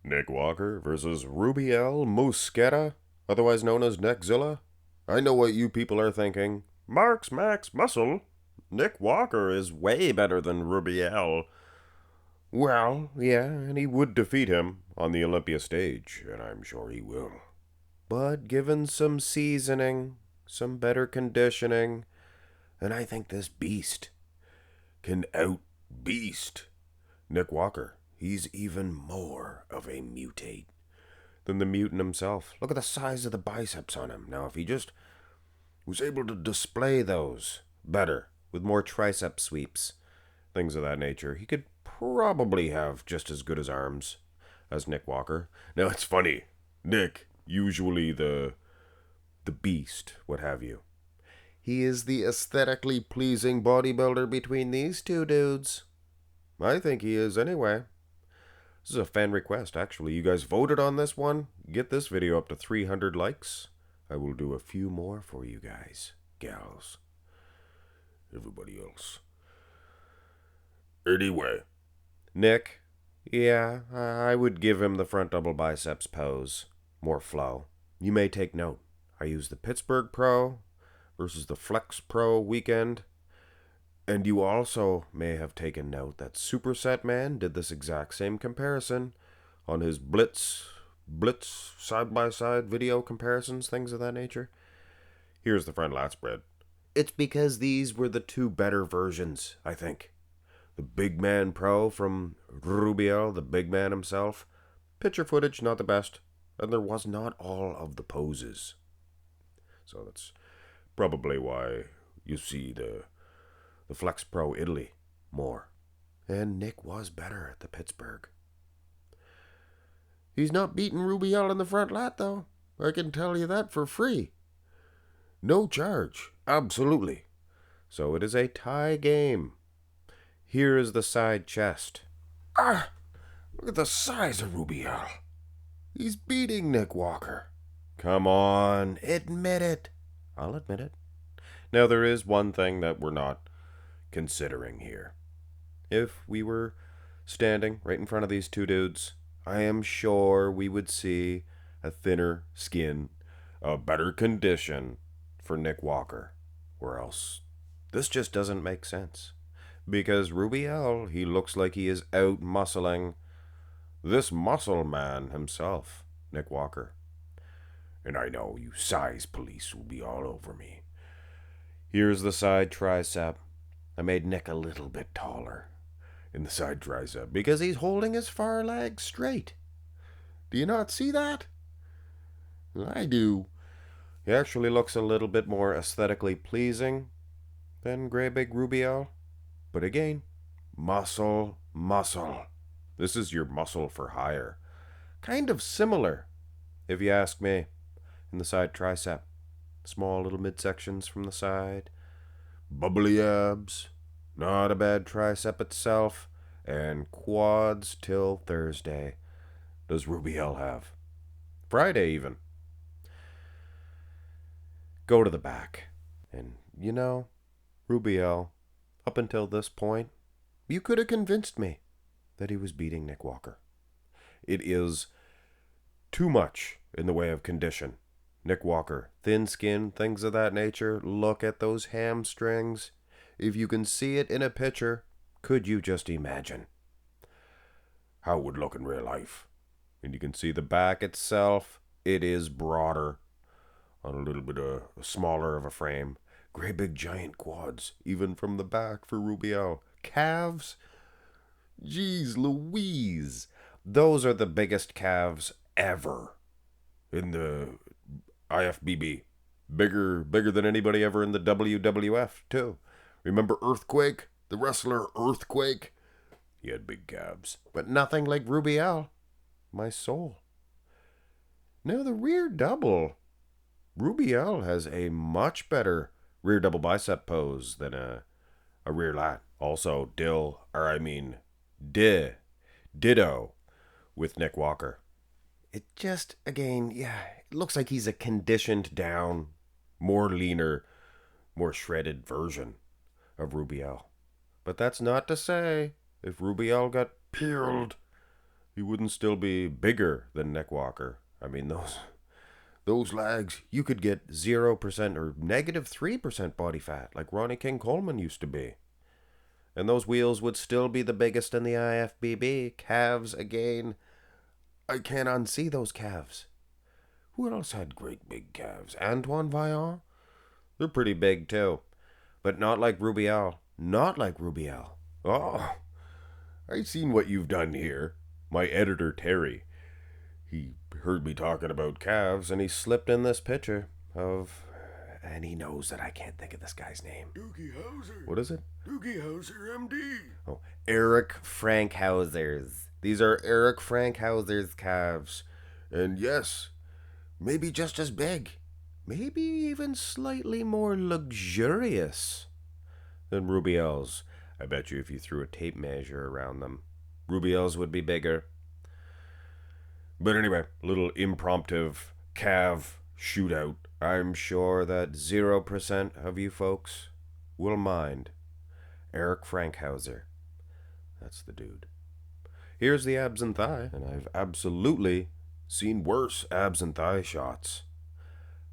Nick Walker versus Rubiel Mosquera, otherwise known as NECKZILLA. I know what you people are thinking. Mark's Max Muscle. Nick Walker is way better than Rubiel. Well, yeah, and he would defeat him on the Olympia stage, and I'm sure he will. But given some seasoning, some better conditioning, and I think this beast can out-beast Nick Walker. He's even more of a mutate than the mutant himself. Look at the size of the biceps on him. Now, if he just was able to display those better, with more tricep sweeps, things of that nature, he could probably have just as good as arms as Nick Walker. Now, it's funny. Nick, usually the beast, what have you. He is the aesthetically pleasing bodybuilder between these two dudes. I think he is anyway. This is a fan request, actually. You guys voted on this one. Get this video up to 300 likes. I will do a few more for you guys, gals, everybody else. Anyway, Nick, yeah, I would give him the front double biceps pose. More flow. You may take note. I use the Pittsburgh Pro versus the Flex Pro weekend. And you also may have taken note that Superset Man did this exact same comparison on his Blitz side-by-side video comparisons, things of that nature. Here's the front lat spread. It's because these were the two better versions, I think. The Big Man Pro from Rubiel, the big man himself. Picture footage, not the best. And there was not all of the poses. So that's probably why you see the Flex Pro Italy more. And Nick was better at the Pittsburgh. He's not beating Rubiel in the front lat, though. I can tell you that for free. No charge. Absolutely. So it is a tie game. Here is the side chest. Ah! Look at the size of Rubiel. He's beating Nick Walker. Come on, admit it. I'll admit it. Now, there is one thing that we're not considering here. If we were standing right in front of these two dudes, I am sure we would see a thinner skin, a better condition for Nick Walker. Or else, this just doesn't make sense. Because Rubiel, he looks like he is out muscling this muscle man himself, Nick Walker. And I know you size police will be all over me. Here's the side tricep. I made Nick a little bit taller in the side tricep because he's holding his far leg straight. Do you not see that? I do. He actually looks a little bit more aesthetically pleasing than Grey Big Rubiel. But again, muscle. This is your muscle for hire. Kind of similar, if you ask me, in the side tricep. Small little midsections from the side. Bubbly abs. Not a bad tricep itself. And quads till Thursday. Does Rubiel have? Friday even. Go to the back. And, you know, Rubiel, up until this point, you could have convinced me that he was beating Nick Walker. It is too much in the way of condition. Nick Walker, thin skin, things of that nature. Look at those hamstrings. If you can see it in a picture, could you just imagine how it would look in real life? And you can see the back itself. It is broader, on a little bit smaller of a frame. Great big giant quads, even from the back for Rubiel. Calves? Jeez Louise. Those are the biggest calves ever in the IFBB. Bigger than anybody ever in the WWF, too. Remember Earthquake? The wrestler Earthquake? He had big calves. But nothing like Rubiel. My soul. Now the rear double. Rubiel has a much better rear double bicep pose than a rear lat. Also, ditto with Nick Walker. It just, again, yeah, it looks like he's a conditioned down, more leaner, more shredded version of Rubiel. But that's not to say if Rubiel got peeled, he wouldn't still be bigger than Nick Walker. I mean, those legs, you could get 0% or -3% body fat, like Ronnie King Coleman used to be. And those wheels would still be the biggest in the IFBB. Calves, again, I can't unsee those calves. Who else had great big calves? Antoine Vaillant? They're pretty big too. But not like Rubiel. Not like Rubiel. Oh, I seen what you've done here. My editor, Terry, he heard me talking about calves, and he slipped in this picture of... And he knows that I can't think of this guy's name. Doogie Howser. What is it? Doogie Howser, MD. Oh, Eric Frankhauser's. These are Eric Frankhauser's calves. And yes, maybe just as big. Maybe even slightly more luxurious than Rubiel's. I bet you if you threw a tape measure around them, Rubiel's would be bigger. But anyway, a little impromptu calf shootout. I'm sure that 0% of you folks will mind. Eric Frankhauser. That's the dude. Here's the abs and thigh, and I've absolutely seen worse abs and thigh shots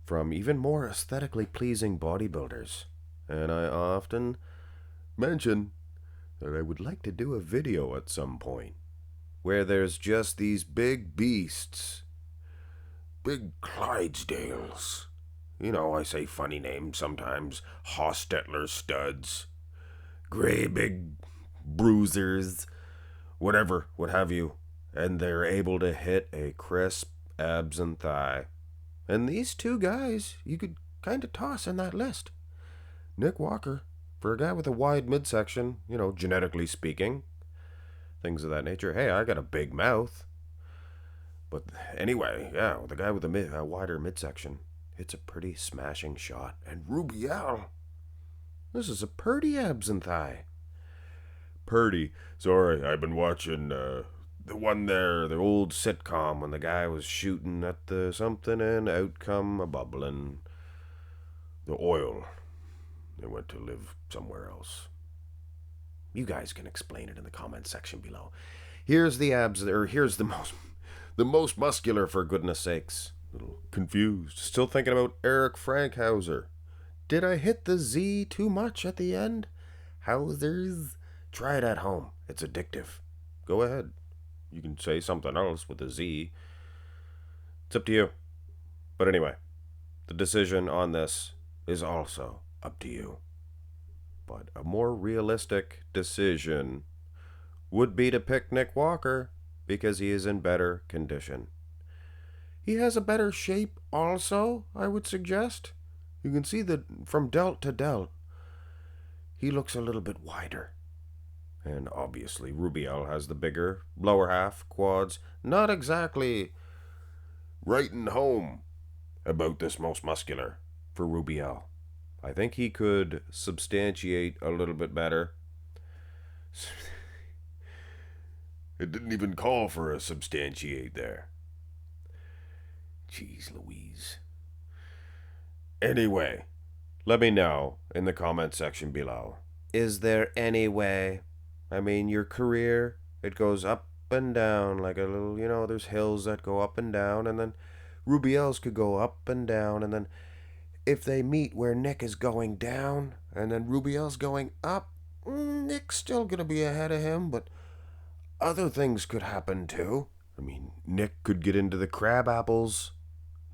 from even more aesthetically pleasing bodybuilders. And I often mention that I would like to do a video at some point where there's just these big beasts, big Clydesdales. You know, I say funny names sometimes. Hostetler studs, gray big bruisers, whatever, what have you. And they're able to hit a crisp abs and thigh. And these two guys, you could kind of toss in that list. Nick Walker, for a guy with a wide midsection, you know, genetically speaking, things of that nature. Hey, I got a big mouth. But anyway, yeah, the guy with a wider midsection hits a pretty smashing shot. And Rubiel, this is a purty abs and thigh. Purdy. Sorry, I've been watching the one there, the old sitcom when the guy was shooting at the something and out come a bubbling. The oil. They went to live somewhere else. You guys can explain it in the comment section below. Here's the abs, or here's the most muscular, for goodness sakes. A little confused. Still thinking about Eric Frankhauser. Did I hit the Z too much at the end? Hausers? Try it at home. It's addictive. Go ahead. You can say something else with a Z. It's up to you. But anyway, the decision on this is also up to you. But a more realistic decision would be to pick Nick Walker because he is in better condition. He has a better shape also, I would suggest. You can see that from delt to delt, he looks a little bit wider. And obviously Rubiel has the bigger lower half, quads. Not exactly writing home about this most muscular for Rubiel. I think he could substantiate a little bit better. It didn't even call for a substantiate there. Jeez Louise. Anyway, let me know in the comment section below. Is there any way? I mean, your career, it goes up and down like a little, you know, there's hills that go up and down, and then Rubiel's could go up and down, and then if they meet where Nick is going down, and then Rubiel's going up, Nick's still going to be ahead of him, but other things could happen too. I mean, Nick could get into the crab apples.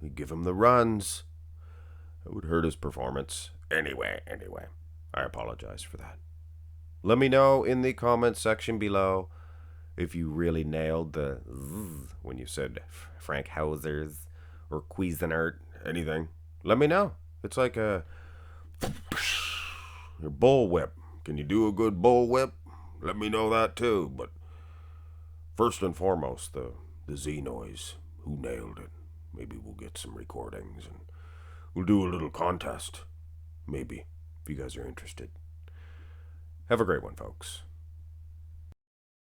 He'd give him the runs. It would hurt his performance. Anyway, I apologize for that. Let me know in the comments section below if you really nailed the zzz when you said Frankhauser's or Cuisinart, anything. Let me know. It's like a bull whip. Can you do a good bull whip? Let me know that too. But first and foremost, the Z noise. Who nailed it? Maybe we'll get some recordings and we'll do a little contest. Maybe, if you guys are interested. Have a great one, folks.